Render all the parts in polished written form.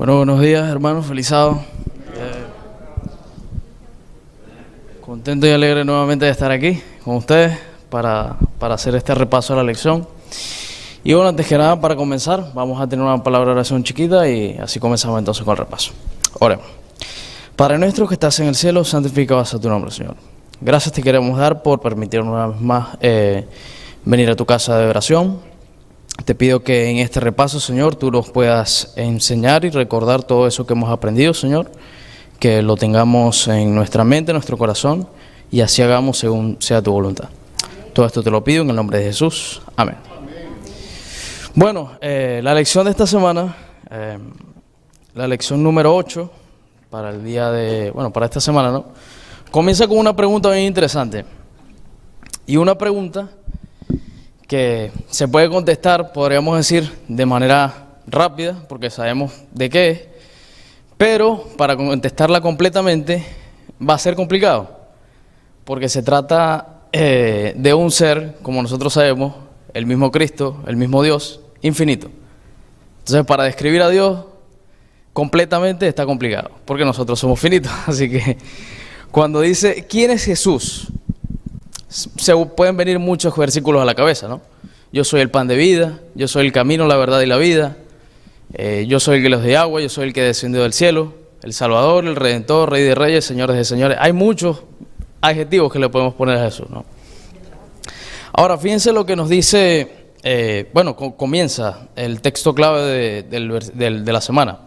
Bueno, buenos días, hermanos, feliz sábado. Contento y alegre nuevamente de estar aquí con ustedes para hacer este repaso a la lección. Y bueno, antes que nada, para comenzar, vamos a tener una palabra de oración chiquita y así comenzamos entonces con el repaso. Oremos. Padre nuestro que estás en el cielo, santificado sea tu nombre, Señor. Gracias te queremos dar por permitirnos una vez más venir a tu casa de oración. Te pido que en este repaso, Señor, tú nos puedas enseñar y recordar todo eso que hemos aprendido, Señor, que lo tengamos en nuestra mente, en nuestro corazón, y así hagamos según sea tu voluntad. Todo esto te lo pido en el nombre de Jesús. Amén. Bueno, la lección de esta semana, la lección número 8, para el día de, para esta semana, ¿no? Comienza con una pregunta bien interesante. Y una pregunta que se puede contestar, podríamos decir, de manera rápida, porque sabemos de qué es, pero para contestarla completamente va a ser complicado, porque se trata de un ser, como nosotros sabemos, el mismo Cristo, el mismo Dios, infinito. Entonces, para describir a Dios completamente está complicado, porque nosotros somos finitos. Así que cuando dice, ¿quién es Jesús?, se pueden venir muchos versículos a la cabeza, ¿no? Yo soy el pan de vida, yo soy el camino, la verdad y la vida, yo soy el que los de agua, yo soy el que descendió del cielo, el Salvador, el Redentor, Rey de Reyes, Señores de Señores. Hay muchos adjetivos que le podemos poner a Jesús, ¿no? Ahora, fíjense lo que nos dice, comienza el texto clave de la semana.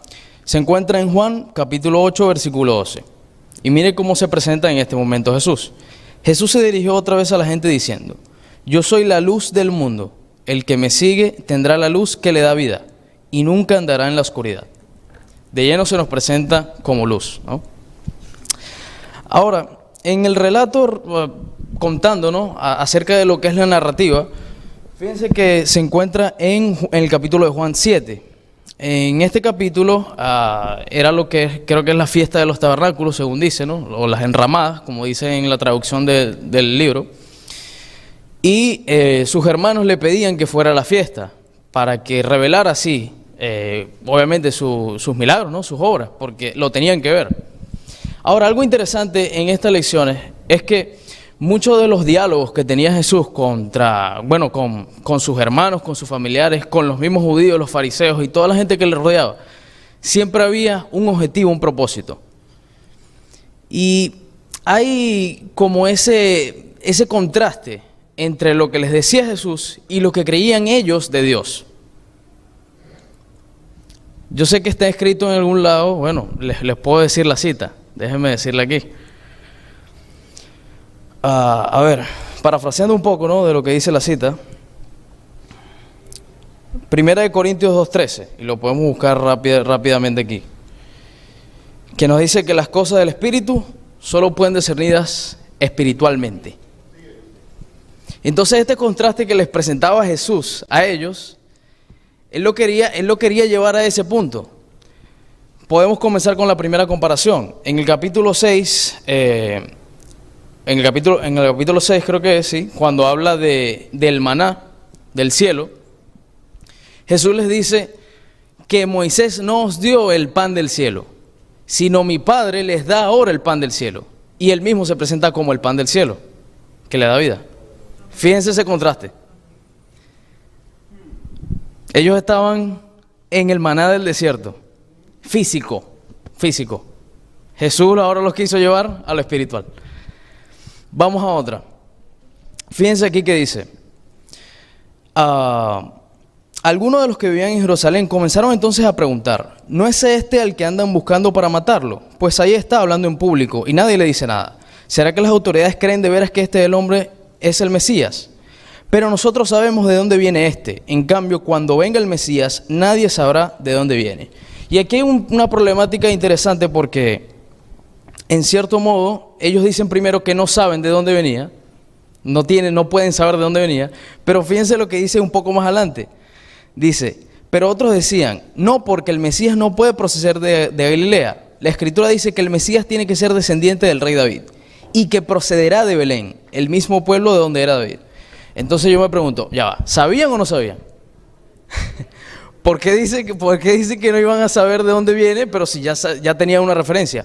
Se encuentra en Juan, capítulo 8, versículo 12. Y mire cómo se presenta en este momento Jesús. Jesús se dirigió otra vez a la gente diciendo: yo soy la luz del mundo, el que me sigue tendrá la luz que le da vida y nunca andará en la oscuridad. De lleno se nos presenta como luz, ¿no? Ahora, en el relato contando, ¿no?, acerca de lo que es la narrativa, fíjense que se encuentra en el capítulo de Juan 7. En este capítulo era lo que creo que es la fiesta de los tabernáculos, según dice, ¿no?, o las enramadas, como dice en la traducción del libro. Y sus hermanos le pedían que fuera a la fiesta para que revelara así, obviamente, sus milagros, ¿no?, sus obras, porque lo tenían que ver. Ahora, algo interesante en estas lecciones es que muchos de los diálogos que tenía Jesús con sus hermanos, con sus familiares, con los mismos judíos, los fariseos y toda la gente que le rodeaba, siempre había un objetivo, un propósito. Y hay como ese contraste entre lo que les decía Jesús y lo que creían ellos de Dios. Yo sé que está escrito en algún lado, les puedo decir la cita, déjenme decirla aquí. Parafraseando un poco, ¿no?, de lo que dice la cita. Primera de Corintios 2:13, y lo podemos buscar rápidamente aquí, que nos dice que las cosas del Espíritu solo pueden discernidas espiritualmente. Entonces este contraste que les presentaba Jesús a ellos, él lo quería llevar a ese punto. Podemos comenzar con la primera comparación. En el capítulo 6, en el capítulo 6 creo que es, sí, cuando habla del maná, del cielo, Jesús les dice que Moisés no os dio el pan del cielo, sino mi Padre les da ahora el pan del cielo. Y él mismo se presenta como el pan del cielo, que le da vida. Fíjense ese contraste. Ellos estaban en el maná del desierto, físico. Jesús ahora los quiso llevar a lo espiritual. Vamos a otra. Fíjense aquí que dice: algunos de los que vivían en Jerusalén comenzaron entonces a preguntar: ¿no es este al que andan buscando para matarlo? Pues ahí está hablando en público y nadie le dice nada. ¿Será que las autoridades creen de veras que este el hombre es el Mesías? Pero nosotros sabemos de dónde viene este. En cambio, cuando venga el Mesías, nadie sabrá de dónde viene. Y aquí hay una problemática interesante porque, en cierto modo, ellos dicen primero que no saben de dónde venía, no pueden saber de dónde venía, pero fíjense lo que dice un poco más adelante. Dice: pero otros decían, no, porque el Mesías no puede proceder de Galilea. La Escritura dice que el Mesías tiene que ser descendiente del rey David y que procederá de Belén, el mismo pueblo de donde era David. Entonces yo me pregunto, ya va, ¿sabían o no sabían? por qué dice que no iban a saber de dónde viene, pero si ya tenían una referencia?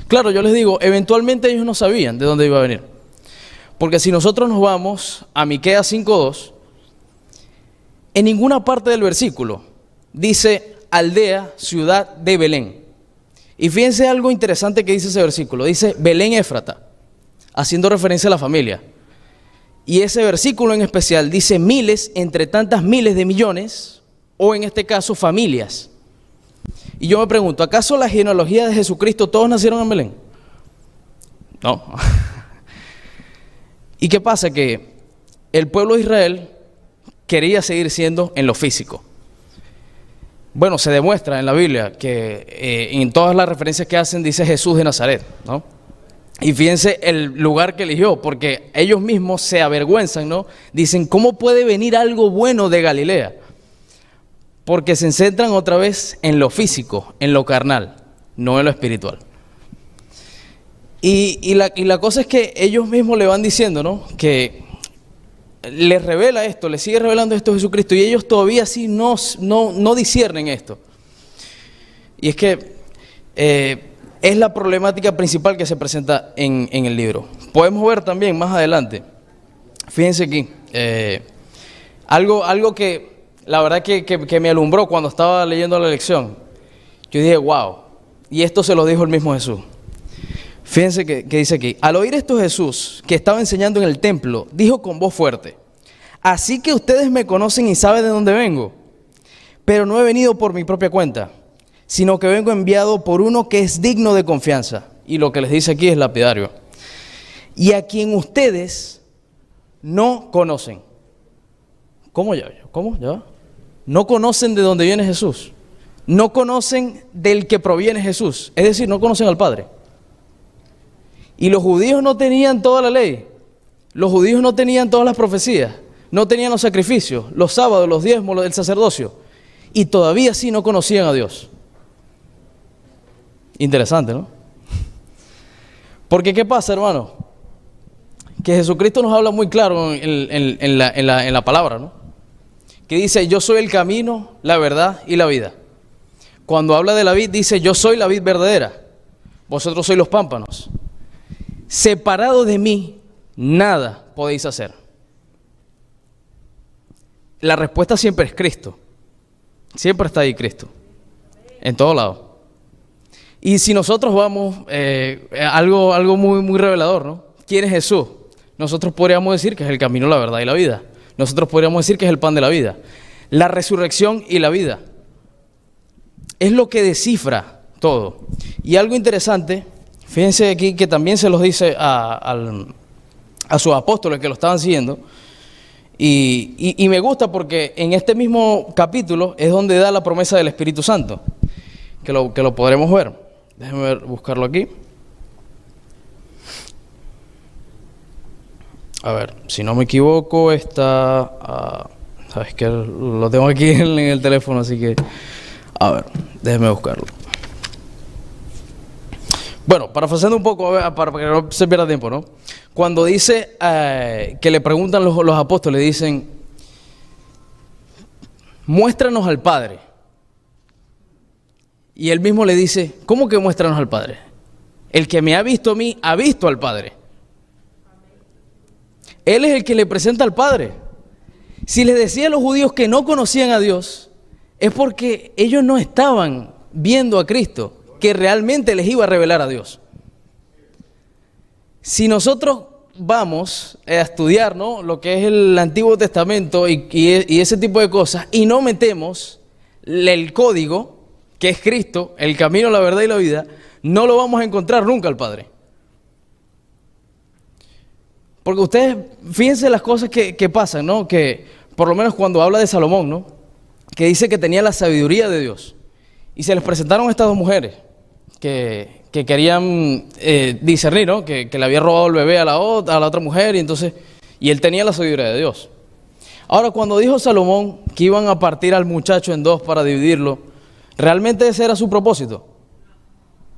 Claro, yo les digo, eventualmente ellos no sabían de dónde iba a venir. Porque si nosotros nos vamos a Miqueas 5:2, en ninguna parte del versículo dice aldea, ciudad de Belén. Y fíjense algo interesante que dice ese versículo. Dice Belén Éfrata, haciendo referencia a la familia. Y ese versículo en especial dice miles entre tantas miles de millones, o en este caso familias. Y yo me pregunto, ¿acaso la genealogía de Jesucristo todos nacieron en Belén? No. ¿Y qué pasa? Que el pueblo de Israel quería seguir siendo en lo físico. Bueno, se demuestra en la Biblia que en todas las referencias que hacen dice Jesús de Nazaret, ¿no? Y fíjense el lugar que eligió, porque ellos mismos se avergüenzan, ¿no? Dicen, ¿cómo puede venir algo bueno de Galilea? Porque se centran otra vez en lo físico, en lo carnal, no en lo espiritual. Y la cosa es que ellos mismos le van diciendo, ¿no? Que les revela esto, les sigue revelando esto a Jesucristo, y ellos todavía sí no disciernen esto. Y es que es la problemática principal que se presenta en el libro. Podemos ver también más adelante, fíjense aquí, algo que la verdad que me alumbró cuando estaba leyendo la lección. Yo dije, wow, y esto se lo dijo el mismo Jesús. Fíjense que dice aquí, al oír esto Jesús, que estaba enseñando en el templo, dijo con voz fuerte, así que ustedes me conocen y saben de dónde vengo, pero no he venido por mi propia cuenta, sino que vengo enviado por uno que es digno de confianza. Y lo que les dice aquí es lapidario. Y a quien ustedes no conocen. ¿Cómo ya? ¿Cómo ya? No conocen de dónde viene Jesús. No conocen del que proviene Jesús. Es decir, no conocen al Padre. Y los judíos no tenían toda la ley. Los judíos no tenían todas las profecías. No tenían los sacrificios, los sábados, los diezmos, el sacerdocio. Y todavía sí no conocían a Dios. Interesante, ¿no? Porque ¿qué pasa, hermano? Que Jesucristo nos habla muy claro en la palabra, ¿no? Que dice, yo soy el camino, la verdad y la vida. Cuando habla de la vid, dice, yo soy la vid verdadera. Vosotros sois los pámpanos. Separados de mí, nada podéis hacer. La respuesta siempre es Cristo. Siempre está ahí Cristo. En todo lado. Y si nosotros vamos, algo muy revelador, ¿no? ¿Quién es Jesús? Nosotros podríamos decir que es el camino, la verdad y la vida. Nosotros podríamos decir que es el pan de la vida. La resurrección y la vida. Es lo que descifra todo. Y algo interesante, fíjense aquí que también se los dice a sus apóstoles que lo estaban siguiendo. Y me gusta porque en este mismo capítulo es donde da la promesa del Espíritu Santo. Que lo podremos ver. Déjenme buscarlo aquí. A ver, si no me equivoco está... sabes que lo tengo aquí en el teléfono, así que... A ver, déjenme buscarlo. Bueno, parafraseando un poco, para que no se pierda tiempo, ¿no? Cuando dice que le preguntan los apóstoles, dicen, muéstranos al Padre. Y él mismo le dice, ¿cómo que muéstranos al Padre? El que me ha visto a mí, ha visto al Padre. Él es el que le presenta al Padre. Si les decía a los judíos que no conocían a Dios, es porque ellos no estaban viendo a Cristo, que realmente les iba a revelar a Dios. Si nosotros vamos a estudiar, ¿no?, lo que es el Antiguo Testamento y ese tipo de cosas, y no metemos el código, que es Cristo, el camino, la verdad y la vida, no lo vamos a encontrar nunca al Padre. Porque ustedes, fíjense las cosas que pasan, ¿no? Que por lo menos cuando habla de Salomón, ¿no?, que dice que tenía la sabiduría de Dios. Y se les presentaron estas dos mujeres que querían discernir, ¿no?, que le había robado el bebé a la otra mujer, y él tenía la sabiduría de Dios. Ahora, cuando dijo Salomón que iban a partir al muchacho en dos para dividirlo, ¿realmente ese era su propósito?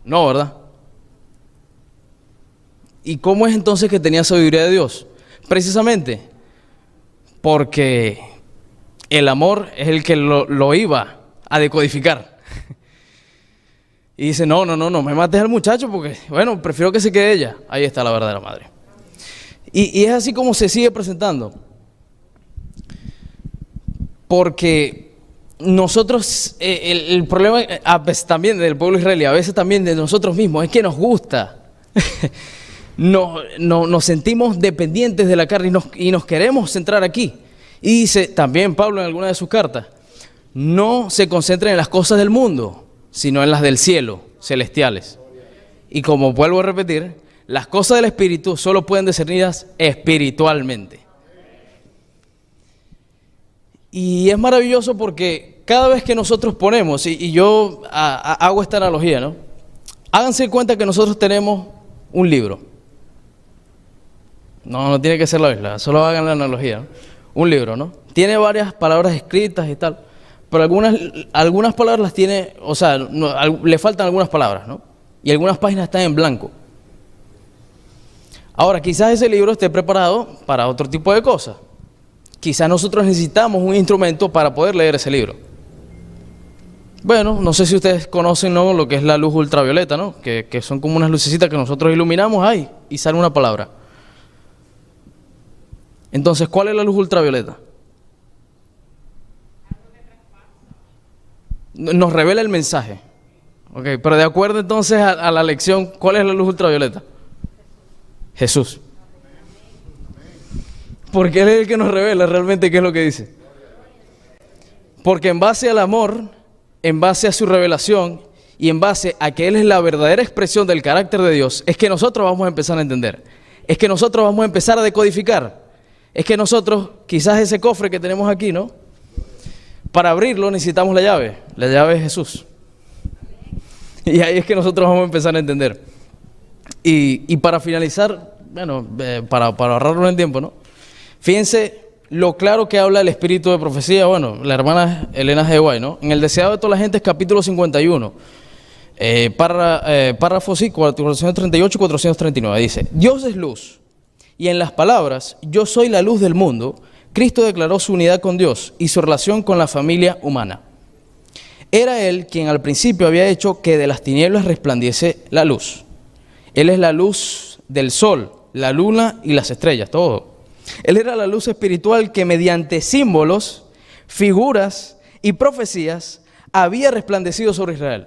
No, ¿verdad? ¿Y cómo es entonces que tenía sabiduría de Dios? Precisamente porque el amor es el que lo iba a decodificar. Y dice, no me mates al muchacho porque, bueno, prefiero que se quede ella. Ahí está la verdadera madre. Y es así como se sigue presentando. Porque nosotros, el problema a veces también del pueblo israelí, a veces también de nosotros mismos, es que nos gusta. Nos sentimos dependientes de la carne y nos queremos centrar aquí. Y dice también Pablo en alguna de sus cartas, no se concentren en las cosas del mundo, sino en las del cielo, celestiales. Y como vuelvo a repetir, las cosas del espíritu solo pueden discernirlas espiritualmente. Y es maravilloso porque cada vez que nosotros ponemos, y yo hago esta analogía, ¿no? Háganse cuenta que nosotros tenemos un libro. No tiene que ser la Biblia, solo hagan la analogía, ¿no? Un libro, ¿no? Tiene varias palabras escritas y tal, pero algunas palabras las tiene, o sea, le faltan algunas palabras, ¿no? Y algunas páginas están en blanco. Ahora, quizás ese libro esté preparado para otro tipo de cosas. Quizás nosotros necesitamos un instrumento para poder leer ese libro. Bueno, no sé si ustedes conocen, ¿no?, lo que es la luz ultravioleta, ¿no? Que son como unas lucecitas que nosotros iluminamos ahí y sale una palabra. Entonces, ¿cuál es la luz ultravioleta? Nos revela el mensaje. Ok, pero de acuerdo entonces a la lección, ¿cuál es la luz ultravioleta? Jesús. Porque Él es el que nos revela realmente qué es lo que dice. Porque en base al amor, en base a su revelación y en base a que Él es la verdadera expresión del carácter de Dios, es que nosotros vamos a empezar a entender. Es que nosotros vamos a empezar a decodificar. Es que nosotros, quizás ese cofre que tenemos aquí, ¿no? Para abrirlo necesitamos la llave. La llave es Jesús. Y ahí es que nosotros vamos a empezar a entender. Y para finalizar, bueno, para ahorrarnos en tiempo, ¿no? Fíjense lo claro que habla el espíritu de profecía, bueno, la hermana Elena G. White, ¿no? En el Deseado de toda la gente, capítulo 51, párrafo sí, 438 y 439, dice, Dios es luz, y en las palabras, yo soy la luz del mundo, Cristo declaró su unidad con Dios y su relación con la familia humana. Era Él quien al principio había hecho que de las tinieblas resplandiese la luz. Él es la luz del sol, la luna y las estrellas, todo. Él era la luz espiritual que mediante símbolos, figuras y profecías había resplandecido sobre Israel.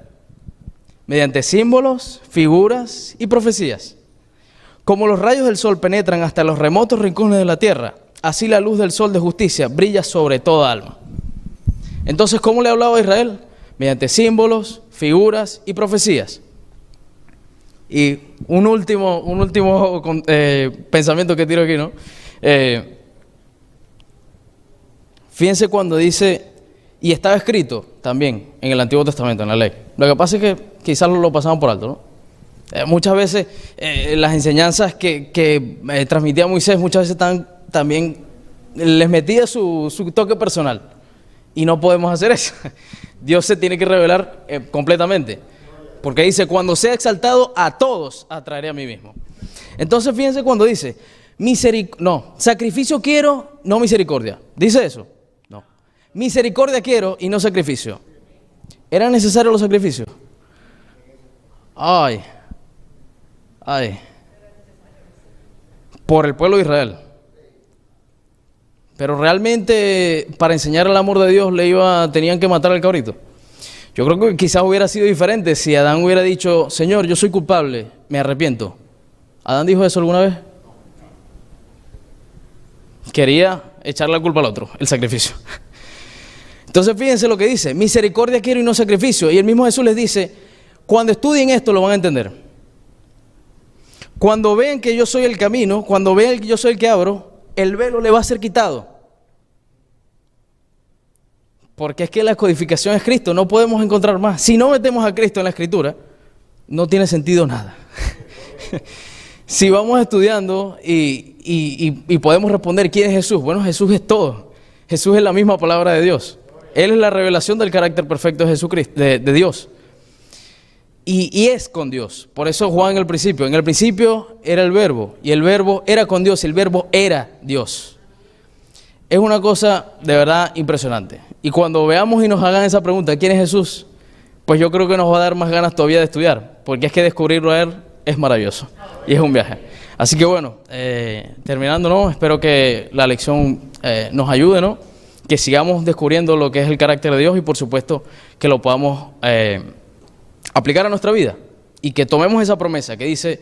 Mediante símbolos, figuras y profecías. Como los rayos del sol penetran hasta los remotos rincones de la tierra, así la luz del sol de justicia brilla sobre toda alma. Entonces, ¿cómo le hablaba a Israel? Mediante símbolos, figuras y profecías. Y un último pensamiento que tiro aquí, ¿no? Fíjense cuando dice, y estaba escrito también en el Antiguo Testamento, en la ley. Lo que pasa es que quizás lo pasamos por alto, ¿no? Muchas veces las enseñanzas que transmitía Moisés, muchas veces también les metía su toque personal. Y no podemos hacer eso. Dios se tiene que revelar completamente. Porque dice, cuando sea exaltado, a todos atraeré a mí mismo. Entonces fíjense cuando dice, sacrificio quiero, no misericordia. ¿Dice eso? No. Misericordia quiero y no sacrificio. ¿Eran necesarios los sacrificios? Ay. Por el pueblo de Israel. Pero realmente para enseñar el amor de Dios tenían que matar al cabrito. Yo creo que quizás hubiera sido diferente si Adán hubiera dicho, Señor, yo soy culpable, me arrepiento. ¿Adán dijo eso alguna vez? Quería echar la culpa al otro, el sacrificio. Entonces fíjense lo que dice, misericordia quiero y no sacrificio. Y el mismo Jesús les dice, cuando estudien esto lo van a entender. Cuando vean que yo soy el camino, cuando vean que yo soy el que abro, el velo le va a ser quitado. Porque es que la codificación es Cristo, no podemos encontrar más. Si no metemos a Cristo en la Escritura, no tiene sentido nada. Si vamos estudiando y podemos responder quién es Jesús, bueno, Jesús es todo. Jesús es la misma palabra de Dios. Él es la revelación del carácter perfecto de Jesucristo, de Dios. Y es con Dios. Por eso Juan en el principio era el verbo, y el verbo era con Dios, y el verbo era Dios. es una cosa de verdad impresionante. Y cuando veamos y nos hagan esa pregunta, ¿quién es Jesús? Pues yo creo que nos va a dar más ganas todavía de estudiar, porque es que descubrirlo a Él es maravilloso y es un viaje. Así que bueno, terminando, ¿no? Espero que la lección nos ayude, ¿no? Que sigamos descubriendo lo que es el carácter de Dios y por supuesto que lo podamos aplicar a nuestra vida y que tomemos esa promesa que dice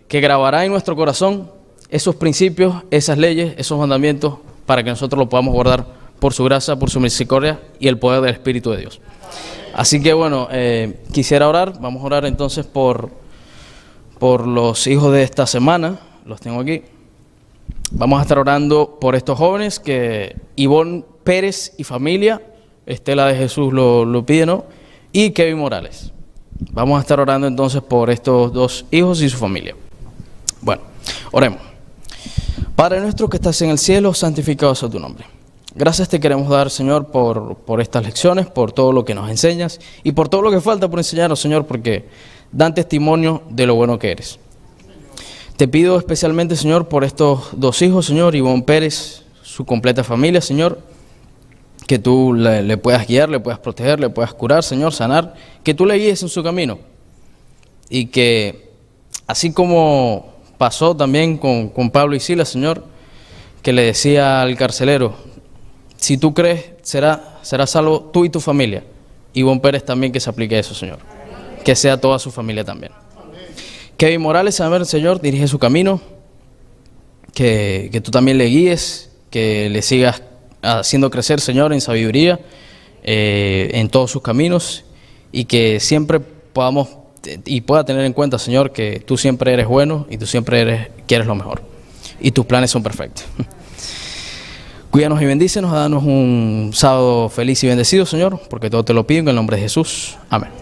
que grabará en nuestro corazón esos principios, esas leyes, esos mandamientos para que nosotros lo podamos guardar por su gracia, por su misericordia y el poder del Espíritu de Dios. Así que bueno, quisiera orar. Vamos a orar entonces por los hijos de esta semana. Los tengo aquí. Vamos a estar orando por estos jóvenes que Ivonne Pérez y familia, Estela de Jesús lo pide, ¿no? Y Kevin Morales. Vamos a estar orando entonces por estos dos hijos y su familia. Bueno, oremos. Padre nuestro que estás en el cielo, santificado sea tu nombre. Gracias te queremos dar, Señor, por estas lecciones, por todo lo que nos enseñas y por todo lo que falta por enseñarnos, Señor, porque dan testimonio de lo bueno que eres. Te pido especialmente, Señor, por estos dos hijos, Señor, Ivonne Pérez, su completa familia, Señor, que tú le puedas guiar, le puedas proteger, le puedas curar, Señor, sanar, que tú le guíes en su camino y que así como pasó también con Pablo y Silas, Señor, que le decía al carcelero, si tú crees, será salvo tú y tu familia. Ivonne Pérez también que se aplique eso, Señor. Que sea toda su familia también. Kevin Morales, a ver, Señor, dirige su camino. Que tú también le guíes, que le sigas haciendo crecer, Señor, en sabiduría, en todos sus caminos. Y que siempre podamos y pueda tener en cuenta, Señor, que tú siempre eres bueno y tú siempre quieres lo mejor. Y tus planes son perfectos. Cuídanos y bendícenos, danos un sábado feliz y bendecido, Señor, porque todo te lo pido en el nombre de Jesús. Amén.